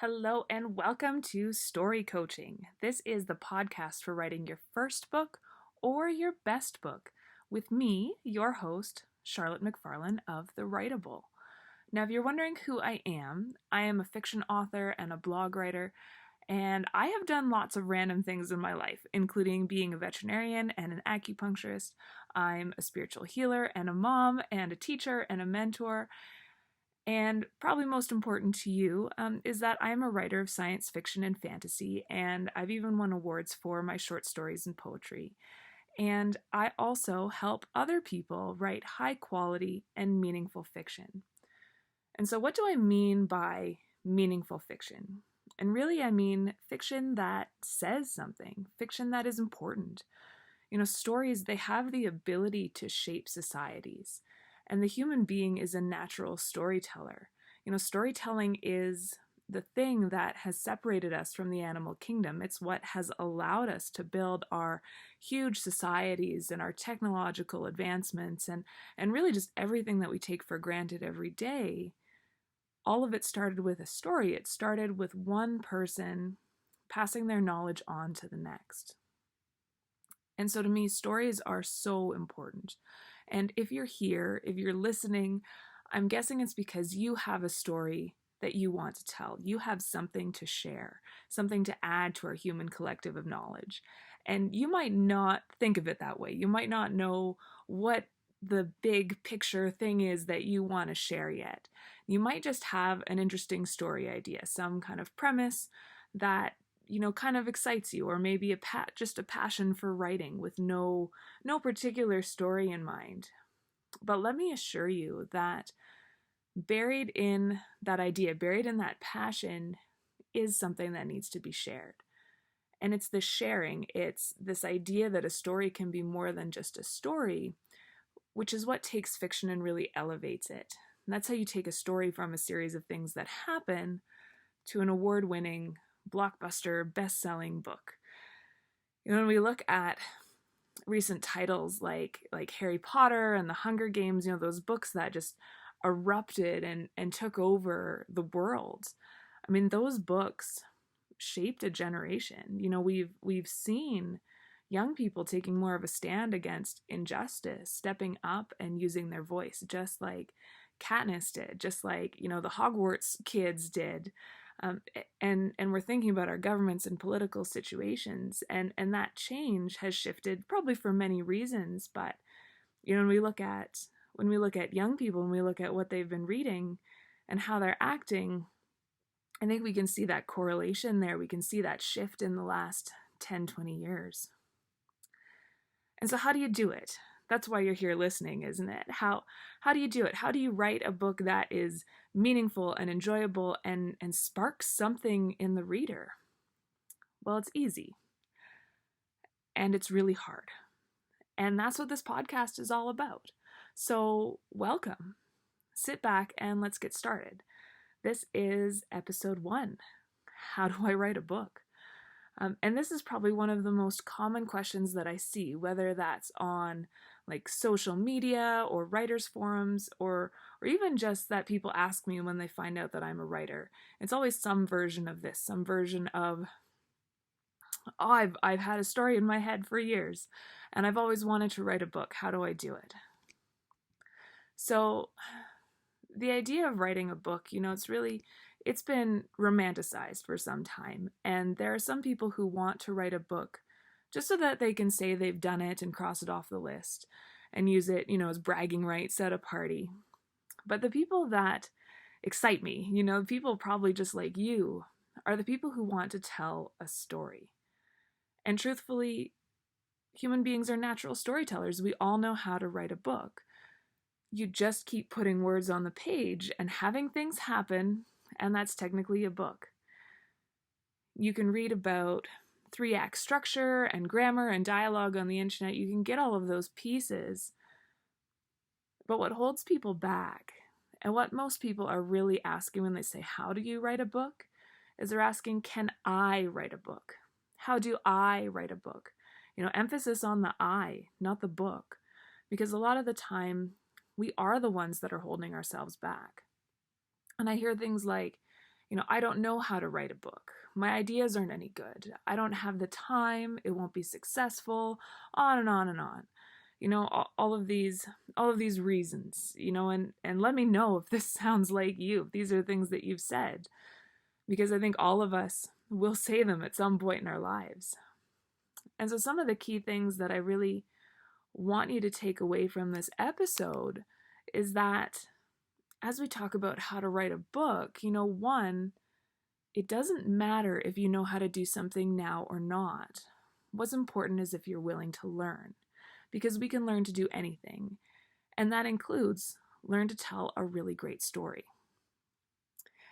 Hello and welcome to Story Coaching. This is the podcast for writing your first book or your best book with me, your host, Charlotte MacFarlane of the Writable. Now, if you're wondering who I am a fiction author and a blog writer, and I have done lots of random things in my life, including being a veterinarian and an acupuncturist. I'm a spiritual healer and a mom and a teacher and a mentor. And probably most important to you is that I'm a writer of science fiction and fantasy, and I've even won awards for my short stories and poetry. And I also help other people write high quality and meaningful fiction. And so, what do I mean by meaningful fiction? And really, I mean fiction that says something, fiction that is important. Stories, they have the ability to shape societies. And the human being is a natural storyteller. Storytelling is the thing that has separated us from the animal kingdom. It's what has allowed us to build our huge societies and our technological advancements and really just everything that we take for granted every day. All of it started with a story. It started with one person passing their knowledge on to the next. And so to me, stories are so important. And if you're here, if you're listening, I'm guessing it's because you have a story that you want to tell. You have something to share, something to add to our human collective of knowledge. And you might not think of it that way. You might not know what the big picture thing is that you want to share yet. You might just have an interesting story idea, some kind of premise that kind of excites you, or maybe just a passion for writing with no particular story in mind. But let me assure you that buried in that idea, buried in that passion, is something that needs to be shared. And it's the sharing, it's this idea that a story can be more than just a story, which is what takes fiction and really elevates it. And that's how you take a story from a series of things that happen to an award-winning blockbuster, best-selling book. When we look at recent titles like Harry Potter and the Hunger Games, those books that just erupted and took over the world. I mean, those books shaped a generation. We've seen young people taking more of a stand against injustice, stepping up and using their voice, just like Katniss did, just like, the Hogwarts kids did. And we're thinking about our governments and political situations, and that change has shifted probably for many reasons. But when we look at young people and we look at what they've been reading and how they're acting, I think we can see that correlation there. We can see that shift in the last 10, 20 years. And so how do you do it? That's why you're here listening, isn't it? How do you do it? How do you write a book that is meaningful and enjoyable and sparks something in the reader? Well, it's easy. And it's really hard. And that's what this podcast is all about. So welcome. Sit back and let's get started. This is episode 1. How do I write a book? And this is probably one of the most common questions that I see, whether that's on like social media or writers forums, or even just that people ask me when they find out that I'm a writer. It's always some version of this, some version of, oh, I've had a story in my head for years, and I've always wanted to write a book. How do I do it? So the idea of writing a book, it's been romanticized for some time. And there are some people who want to write a book just so that they can say they've done it and cross it off the list and use it, as bragging rights at a party. But the people that excite me, people probably just like you, are the people who want to tell a story. And truthfully, human beings are natural storytellers. We all know how to write a book. You just keep putting words on the page and having things happen, and that's technically a book. You can read about 3-act structure and grammar and dialogue on the internet. You can get all of those pieces. But what holds people back, and what most people are really asking when they say, how do you write a book? Is they're asking, can I write a book? How do I write a book? Emphasis on the I, not the book. Because a lot of the time, we are the ones that are holding ourselves back. And I hear things like, I don't know how to write a book. My ideas aren't any good. I don't have the time. It won't be successful. On and on and on. All of these reasons, and let me know if this sounds like you, if these are things that you've said, because I think all of us will say them at some point in our lives. And so some of the key things that I really want you to take away from this episode is that as we talk about how to write a book, one, it doesn't matter if you know how to do something now or not. What's important is if you're willing to learn, because we can learn to do anything. And that includes learn to tell a really great story.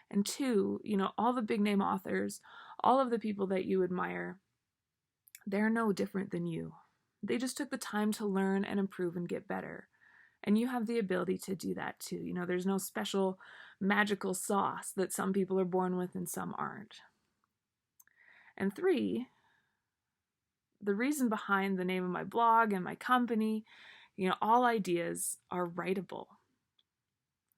And two, all the big name authors, all of the people that you admire, they're no different than you. They just took the time to learn and improve and get better. And you have the ability to do that too. There's no special magical sauce that some people are born with and some aren't. And three, the reason behind the name of my blog and my company, all ideas are writable.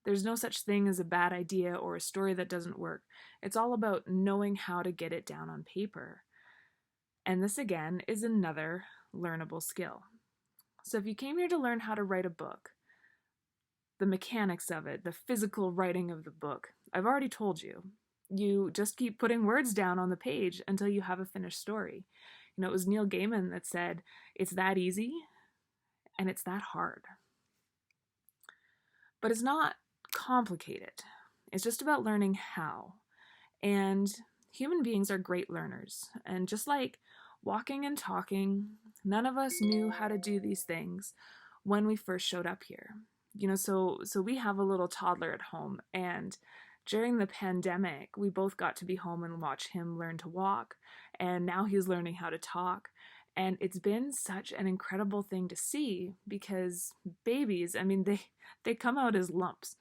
There's no such thing as a bad idea or a story that doesn't work. It's all about knowing how to get it down on paper. And this, again, is another learnable skill. So if you came here to learn how to write a book, the mechanics of it, the physical writing of the book, I've already told you. You just keep putting words down on the page until you have a finished story. It was Neil Gaiman that said, it's that easy and it's that hard. But it's not complicated. It's just about learning how. And human beings are great learners. And just like walking and talking, none of us knew how to do these things when we first showed up here. So we have a little toddler at home, and during the pandemic, we both got to be home and watch him learn to walk, and now he's learning how to talk. And it's been such an incredible thing to see, because babies, they come out as lumps,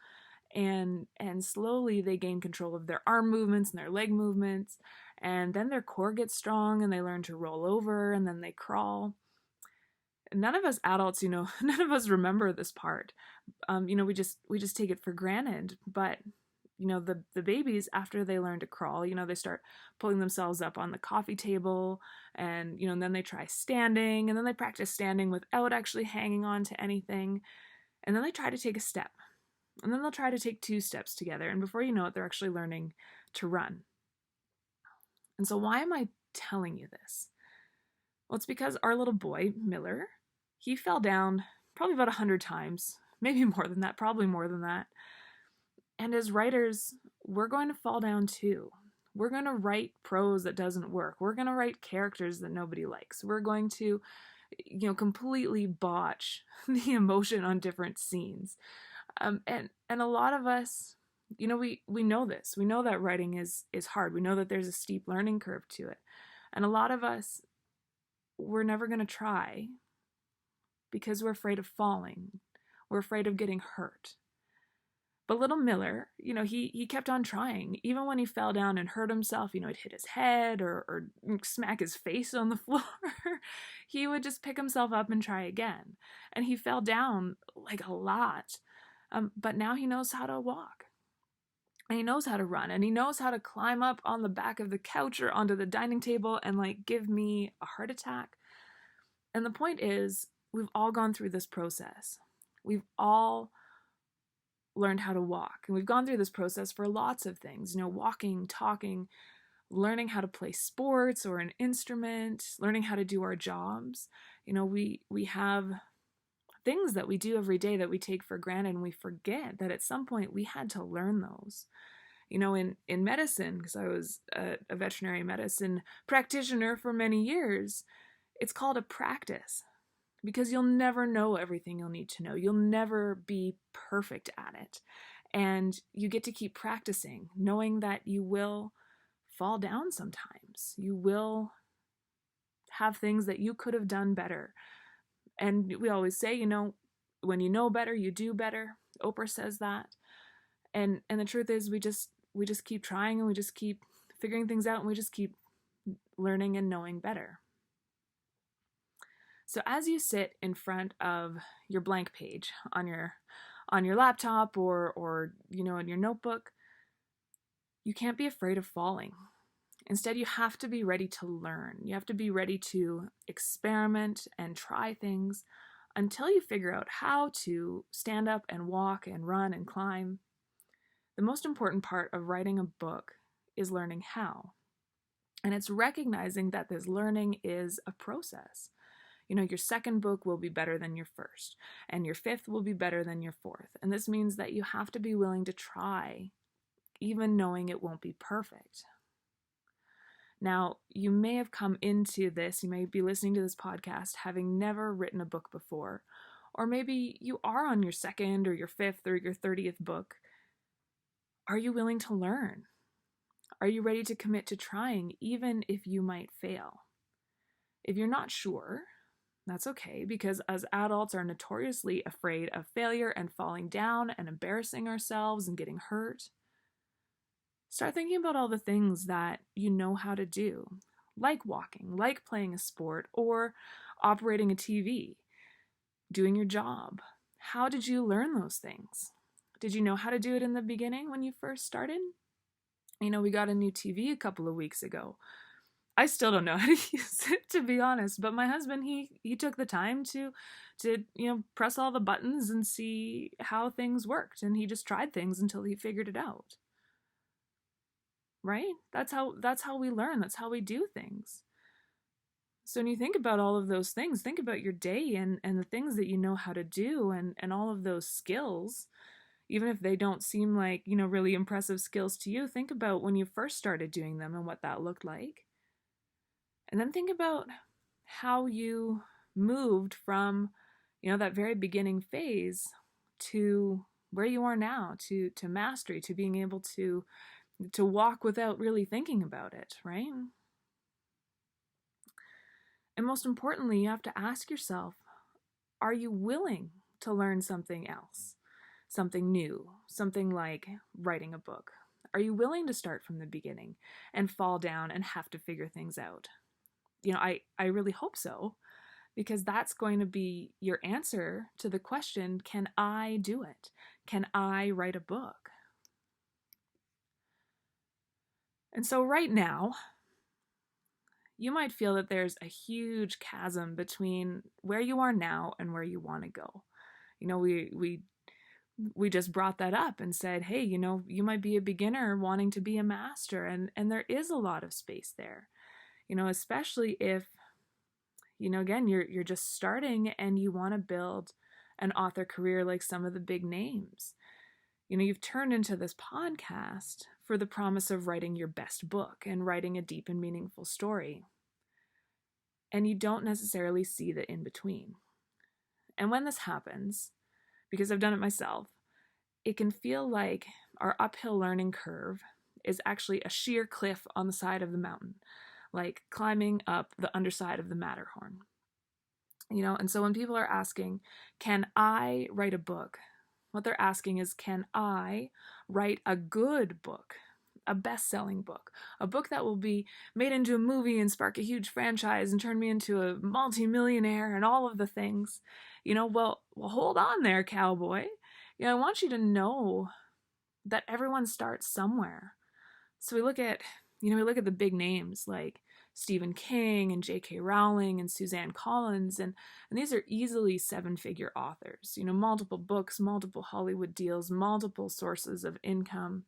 and slowly they gain control of their arm movements and their leg movements, and then their core gets strong and they learn to roll over, and then they crawl. None of us adults, none of us remember this part. We just take it for granted. But the babies, after they learn to crawl, they start pulling themselves up on the coffee table, and then they try standing, and then they practice standing without actually hanging on to anything, and then they try to take a step, and then they'll try to take 2 steps together, and before you know it, they're actually learning to run. And so why am I telling you this? Well, it's because our little boy, Miller, he fell down probably about 100 times, maybe more than that, probably more than that. And as writers, we're going to fall down too. We're going to write prose that doesn't work. We're going to write characters that nobody likes. We're going to, completely botch the emotion on different scenes. And a lot of us, we know this. We know that writing is hard. We know that there's a steep learning curve to it. And a lot of us, we're never going to try because we're afraid of falling. We're afraid of getting hurt. But little Miller, he kept on trying. Even when he fell down and hurt himself, he'd hit his head or smack his face on the floor. He would just pick himself up and try again. And he fell down like a lot. But now he knows how to walk. And he knows how to run. And he knows how to climb up on the back of the couch or onto the dining table and give me a heart attack. And the point is, we've all gone through this process. We've all learned how to walk. And we've gone through this process for lots of things, walking, talking, learning how to play sports or an instrument, learning how to do our jobs. We have things that we do every day that we take for granted, and we forget that at some point we had to learn those. In medicine, because I was a veterinary medicine practitioner for many years, it's called a practice. Because you'll never know everything you'll need to know. You'll never be perfect at it. And you get to keep practicing, knowing that you will fall down sometimes. You will have things that you could have done better. And we always say, when you know better, you do better. Oprah says that. And the truth is, we just keep trying, and we just keep figuring things out, and we just keep learning and knowing better. So as you sit in front of your blank page on your laptop or in your notebook, you can't be afraid of falling. Instead, you have to be ready to learn. You have to be ready to experiment and try things until you figure out how to stand up and walk and run and climb. The most important part of writing a book is learning how. And it's recognizing that this learning is a process. Your second book will be better than your first, and your fifth will be better than your fourth. And this means that you have to be willing to try, even knowing it won't be perfect. Now, you may have come into this, you may be listening to this podcast having never written a book before, or maybe you are on your second or your fifth or your 30th book. Are you willing to learn? Are you ready to commit to trying, even if you might fail? If you're not sure, that's okay, because as adults are notoriously afraid of failure and falling down and embarrassing ourselves and getting hurt. Start thinking about all the things that you know how to do, like walking, like playing a sport, or operating a TV, doing your job. How did you learn those things? Did you know how to do it in the beginning when you first started? We got a new TV a couple of weeks ago. I still don't know how to use it, to be honest, but my husband, he took the time to press all the buttons and see how things worked, and he just tried things until he figured it out. Right? That's how we learn. That's how we do things. So when you think about all of those things, think about your day and the things that you know how to do and all of those skills, even if they don't seem like, really impressive skills to you. Think about when you first started doing them and what that looked like. And then think about how you moved from, that very beginning phase to where you are now, to mastery, to being able to walk without really thinking about it, right? And most importantly, you have to ask yourself, are you willing to learn something else, something new, something like writing a book? Are you willing to start from the beginning and fall down and have to figure things out? I really hope so, because that's going to be your answer to the question, can I do it? Can I write a book? And so right now, you might feel that there's a huge chasm between where you are now and where you want to go. We just brought that up and said, hey, you might be a beginner wanting to be a master, and there is a lot of space there. Especially if, again, you're just starting and you want to build an author career like some of the big names. You've turned into this podcast for the promise of writing your best book and writing a deep and meaningful story. And you don't necessarily see the in-between. And when this happens, because I've done it myself, it can feel like our uphill learning curve is actually a sheer cliff on the side of the mountain, like climbing up the underside of the Matterhorn. And so when people are asking, can I write a book? What they're asking is, can I write a good book, a best-selling book, a book that will be made into a movie and spark a huge franchise and turn me into a multi-millionaire and all of the things? Well, hold on there, cowboy. I want you to know that everyone starts somewhere. So we look at the big names like Stephen King and J.K. Rowling and Suzanne Collins, and these are easily 7-figure authors. Multiple books, multiple Hollywood deals, multiple sources of income.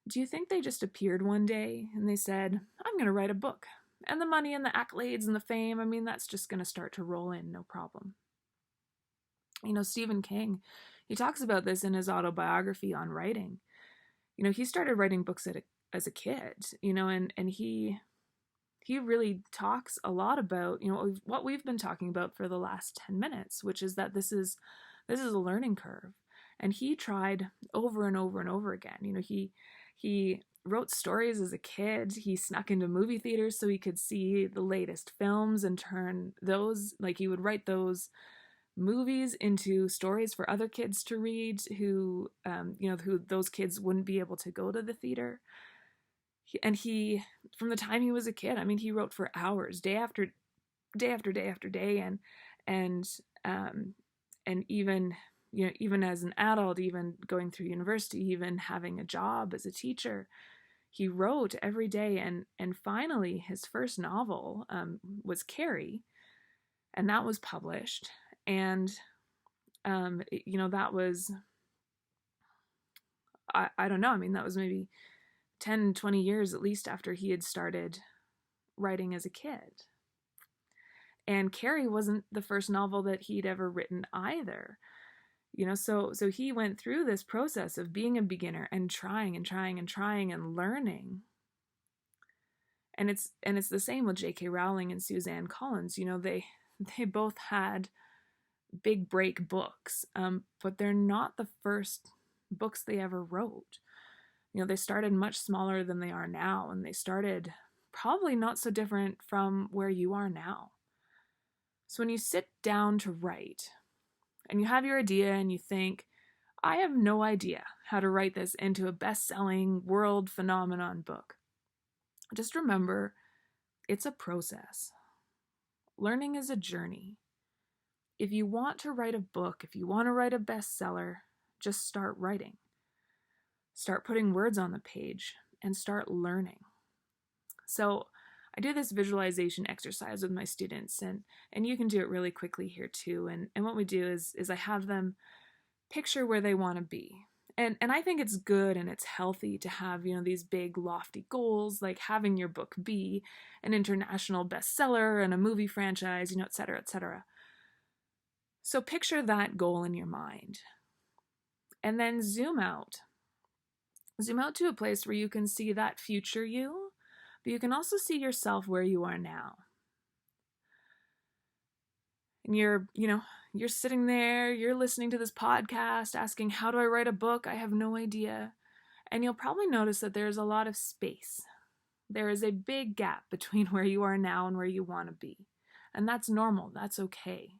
Do you think they just appeared one day and they said, I'm going to write a book, and the money and the accolades and the fame, that's just going to start to roll in, no problem? Stephen King, he talks about this in his autobiography on writing. He started writing books as a kid, and he really talks a lot about, what we've been talking about for the last 10 minutes, which is that this is a learning curve. And he tried over and over and over again. He wrote stories as a kid. He snuck into movie theaters so he could see the latest films and turn those, he would write those movies into stories for other kids to read who those kids wouldn't be able to go to the theater. And he, from the time he was a kid, he wrote for hours, day after day after day after day, and even even as an adult, even going through university, even having a job as a teacher, he wrote every day. And finally, his first novel was Carrie, and that was published. And, that was, I don't know, I mean, that was maybe 10, 20 years at least after he had started writing as a kid. And Carrie wasn't the first novel that he'd ever written either. So he went through this process of being a beginner and trying and trying and trying and learning. And it's the same with J.K. Rowling and Suzanne Collins. They both had big break books, but they're not the first books they ever wrote. They started much smaller than they are now, and they started probably not so different from where you are now. So when you sit down to write and you have your idea and you think, I have no idea how to write this into a best-selling world phenomenon book, just remember, it's a process. Learning is a journey. If you want to write a book, if you want to write a bestseller, just start writing. Start putting words on the page and start learning. So I do this visualization exercise with my students, and you can do it really quickly here too. And what we do is I have them picture where they want to be. And I think it's good and it's healthy to have, these big lofty goals, like having your book be an international bestseller and a movie franchise, et cetera, et cetera. So picture that goal in your mind and then zoom out. Zoom out to a place where you can see that future you, but you can also see yourself where you are now. And you're sitting there, you're listening to this podcast, asking, how do I write a book? I have no idea. And you'll probably notice that there's a lot of space. There is a big gap between where you are now and where you want to be. And that's normal, that's okay.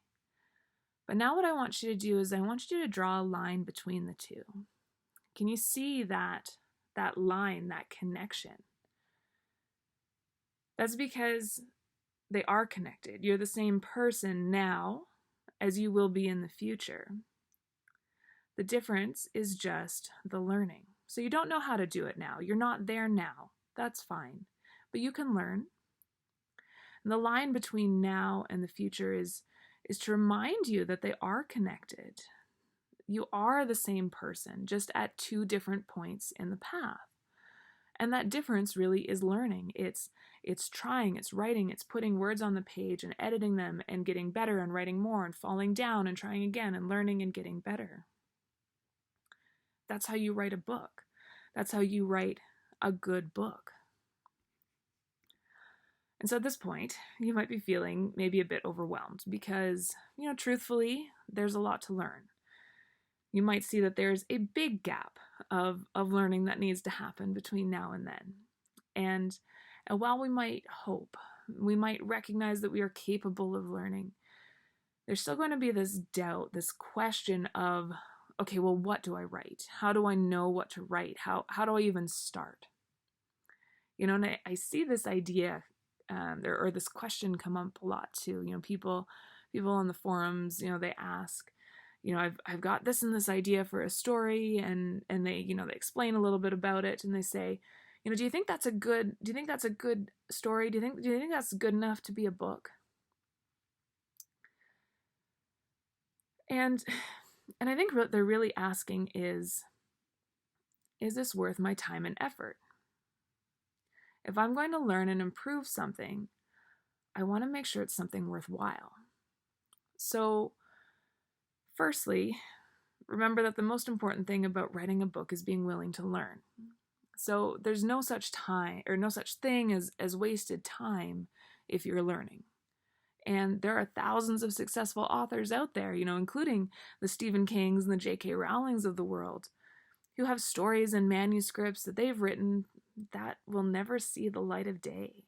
But now what I want you to do is I want you to draw a line between the two. Can you see that line, that connection? That's because they are connected. You're the same person now as you will be in the future. The difference is just the learning. So you don't know how to do it now. You're not there now. That's fine. But you can learn. And the line between now and the future is to remind you that they are connected. You are the same person, just at two different points in the path. And that difference really is learning. It's trying, it's writing, it's putting words on the page and editing them and getting better and writing more and falling down and trying again and learning and getting better. That's how you write a book. That's how you write a good book. And so at this point, you might be feeling maybe a bit overwhelmed because, truthfully, there's a lot to learn. You might see that there's a big gap of learning that needs to happen between now and then. And while we might hope, we might recognize that we are capable of learning, there's still going to be this doubt, this question of, okay, well, what do I write? How do I know what to write? How do I even start? And I see this idea or this question come up a lot too. People on the forums, they ask, I've got this and this idea for a story, and they, they explain a little bit about it, and they say, do you think that's a good story? Do you think that's good enough to be a book? And I think what they're really asking is this worth my time and effort? If I'm going to learn and improve something, I want to make sure it's something worthwhile. So, firstly, remember that the most important thing about writing a book is being willing to learn. So there's no such thing as wasted time if you're learning. And there are thousands of successful authors out there, including the Stephen Kings and the J.K. Rowlings of the world, who have stories and manuscripts that they've written that will never see the light of day.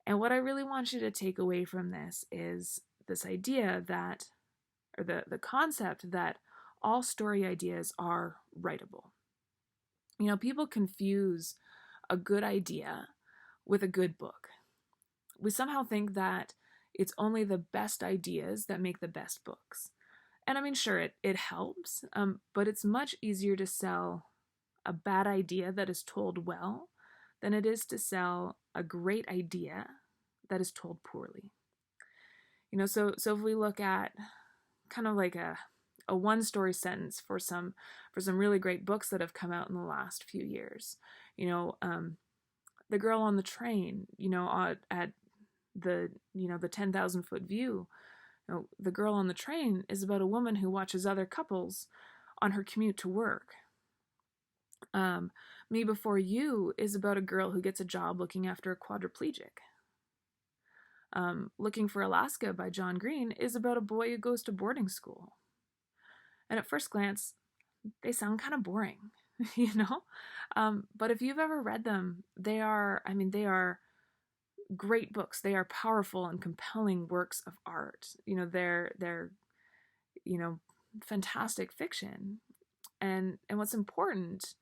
And what I really want you to take away from this is this idea that, or the concept that all story ideas are writable. People confuse a good idea with a good book. We somehow think that it's only the best ideas that make the best books. And I mean, sure, it helps, but it's much easier to sell a bad idea that is told well than it is to sell a great idea that is told poorly. So if we look at kind of like a one story sentence for some really great books that have come out in the last few years, The Girl on the Train, at the 10,000 foot view. The Girl on the Train is about a woman who watches other couples on her commute to work. Me Before You is about a girl who gets a job looking after a quadriplegic. Looking for Alaska by John Green is about a boy who goes to boarding school. And at first glance, they sound kind of boring, But if you've ever read them, they are great books. They are powerful and compelling works of art. They're fantastic fiction. And what's important,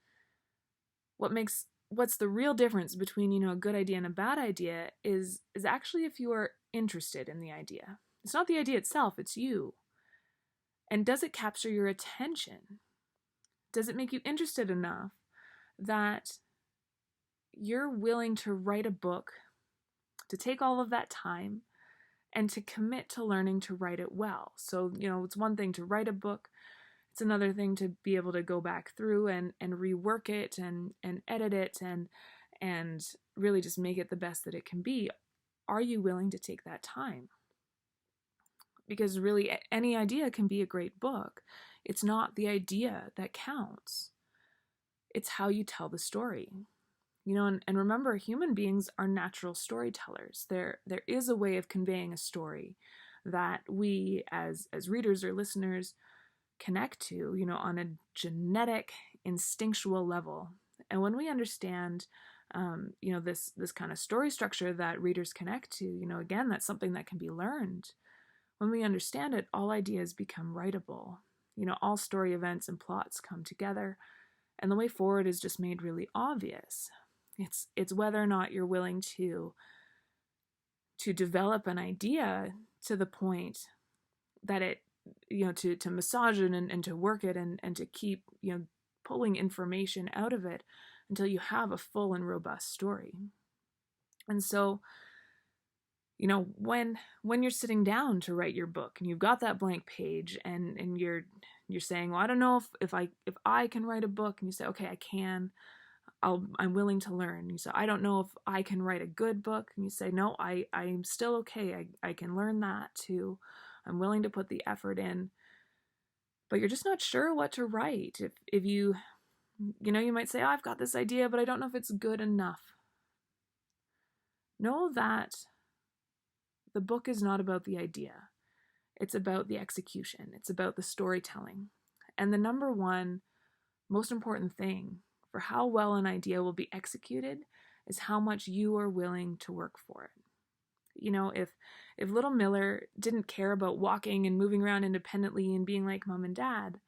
what's the real difference between, a good idea and a bad idea is actually if you are interested in the idea. It's not the idea itself, it's you. And does it capture your attention? Does it make you interested enough that you're willing to write a book, to take all of that time, and to commit to learning to write it well? So, it's one thing to write a book. It's another thing to be able to go back through and rework it and edit it and really just make it the best that it can be. Are you willing to take that time? Because really any idea can be a great book. It's not the idea that counts. It's how you tell the story. And remember, human beings are natural storytellers. There is a way of conveying a story that we as readers or listeners connect to, on a genetic, instinctual level. And when we understand, this kind of story structure that readers connect to, again, that's something that can be learned. When we understand it, all ideas become writable. All story events and plots come together, and the way forward is just made really obvious. It's whether or not you're willing to develop an idea to the point that it, to massage it and to work it and to keep, pulling information out of it until you have a full and robust story. And so, when you're sitting down to write your book and you've got that blank page and you're saying, well, I don't know if I can write a book, and you say, okay, I can. I'm willing to learn. You say, I don't know if I can write a good book, and you say, no, I'm still okay. I can learn that too. I'm willing to put the effort in, but you're just not sure what to write. If you might say, oh, I've got this idea, but I don't know if it's good enough. Know that the book is not about the idea. It's about the execution. It's about the storytelling. And the number one most important thing for how well an idea will be executed is how much you are willing to work for it. If little Miller didn't care about walking and moving around independently and being like mom and dad,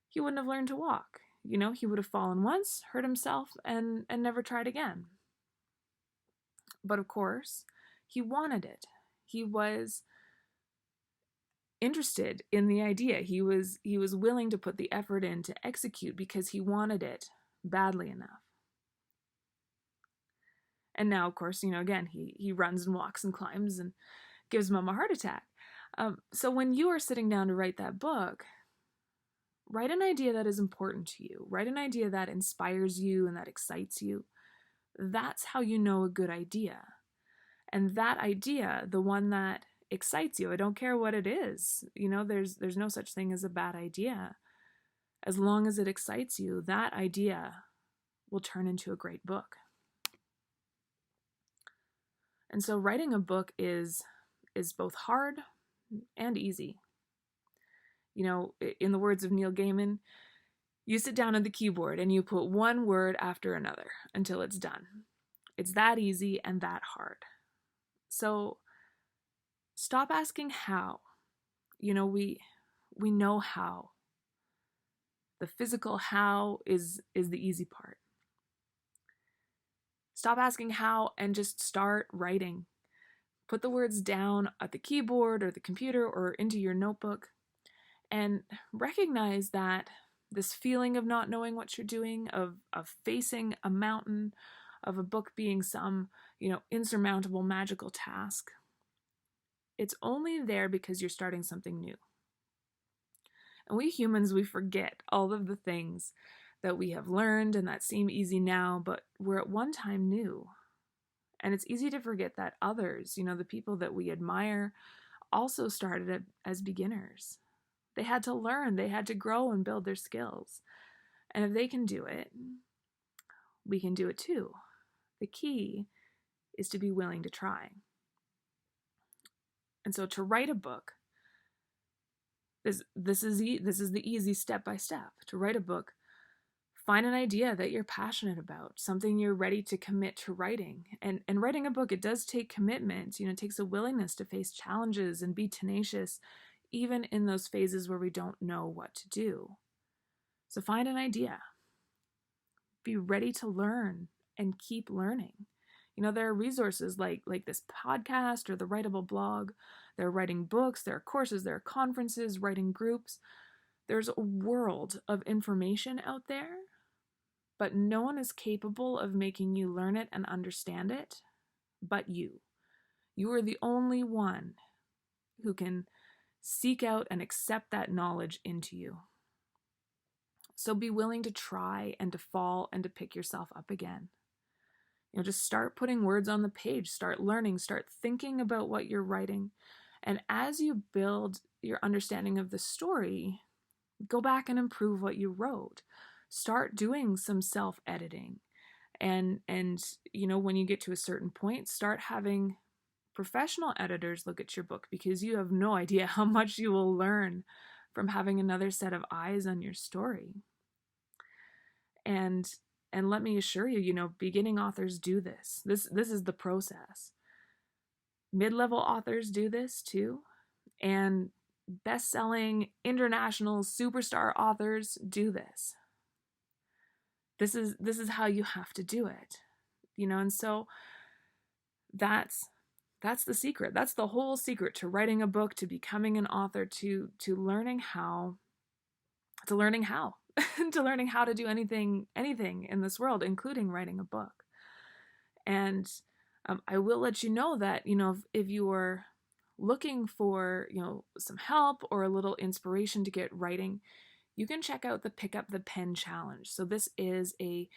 he wouldn't have learned to walk. He would have fallen once, hurt himself, and never tried again. But of course, he wanted it. He was interested in the idea. He was willing to put the effort in to execute because he wanted it badly enough. And now, of course, again, he runs and walks and climbs and gives mom a heart attack. So when you are sitting down to write that book, write an idea that is important to you. Write an idea that inspires you and that excites you. That's how you know a good idea. And that idea, the one that excites you, I don't care what it is. There's no such thing as a bad idea. As long as it excites you, that idea will turn into a great book. And so writing a book is both hard and easy. In the words of Neil Gaiman, you sit down at the keyboard and you put one word after another until it's done. It's that easy and that hard. So stop asking how. We know how. The physical how is the easy part. Stop asking how and just start writing. Put the words down at the keyboard or the computer or into your notebook and recognize that this feeling of not knowing what you're doing, of facing a mountain, of a book being some, insurmountable magical task, it's only there because you're starting something new. And we humans, we forget all of the things that we have learned and that seem easy now, but were at one time new. And it's easy to forget that others, the people that we admire, also started as beginners. They had to learn, they had to grow and build their skills. And if they can do it, we can do it too. The key is to be willing to try. And so to write a book, this is the easy step by step. To write a book, find an idea that you're passionate about, something you're ready to commit to writing. And writing a book, it does take commitment. It takes a willingness to face challenges and be tenacious, even in those phases where we don't know what to do. So find an idea. Be ready to learn and keep learning. There are resources like this podcast or the Writable blog. There are writing books, there are courses, there are conferences, writing groups. There's a world of information out there, but no one is capable of making you learn it and understand it but you. You are the only one who can seek out and accept that knowledge into you. So be willing to try and to fall and to pick yourself up again. Just start putting words on the page, start learning, start thinking about what you're writing. And as you build your understanding of the story, go back and improve what you wrote. Start doing some self-editing. And when you get to a certain point, start having professional editors look at your book, because you have no idea how much you will learn from having another set of eyes on your story. And let me assure you, beginning authors do this. This is the process. Mid-level authors do this too. And best-selling international superstar authors do this. This is how you have to do it. And so that's the secret. That's the whole secret to writing a book, to becoming an author, to learning how to learning how to do anything in this world, including writing a book. And I will let you know that, if you are looking for, some help or a little inspiration to get writing, you can check out the Pick Up the Pen challenge. So this is a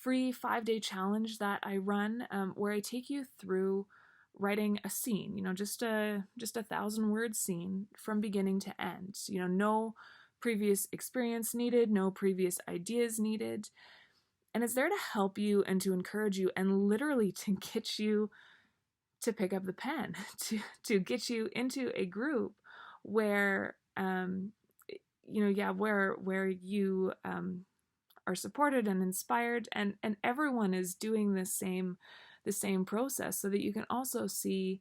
free 5-day challenge that I run, where I take you through writing a scene, just a 1,000-word scene from beginning to end. No previous experience needed, no previous ideas needed. And it's there to help you and to encourage you and literally to get you to pick up the pen, to get you into a group where, where you are supported and inspired, and everyone is doing the same process, so that you can also see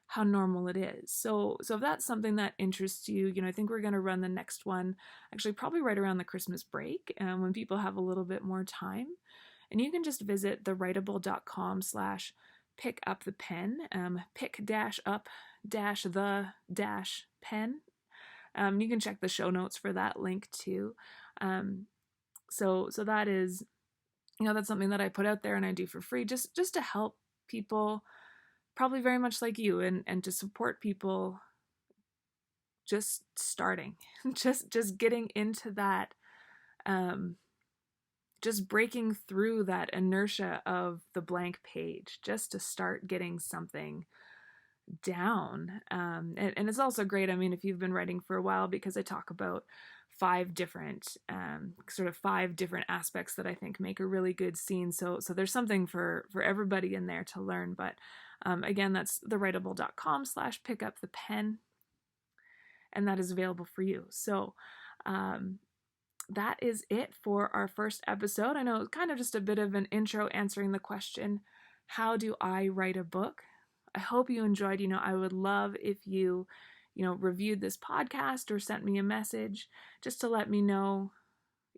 how normal it is. So if that's something that interests you, I think we're going to run the next one actually probably right around the Christmas break, when people have a little bit more time. And you can just visit thewritable.com/pick up the pen, pick-up-the-pen. You can check the show notes for that link too. So that is, that's something that I put out there and I do for free, just to help people, probably very much like you, and to support people just starting, just getting into that, just breaking through that inertia of the blank page, just to start getting something down. And it's also great, if you've been writing for a while, because I talk about 5 different aspects that I think make a really good scene. So there's something for everybody in there to learn. But again, that's thewritable.com/pick up the pen, and that is available for you. So that is it for our first episode. I know it's kind of just a bit of an intro answering the question, how do I write a book? I hope you enjoyed. I would love if you reviewed this podcast or sent me a message just to let me know,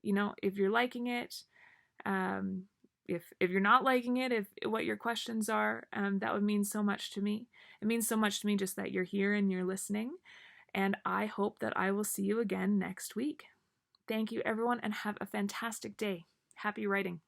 if you're liking it. If you're not liking it, if what your questions are, that would mean so much to me. It means so much to me just that you're here and you're listening. and I hope that I will see you again next week. Thank you, everyone, and have a fantastic day. Happy writing.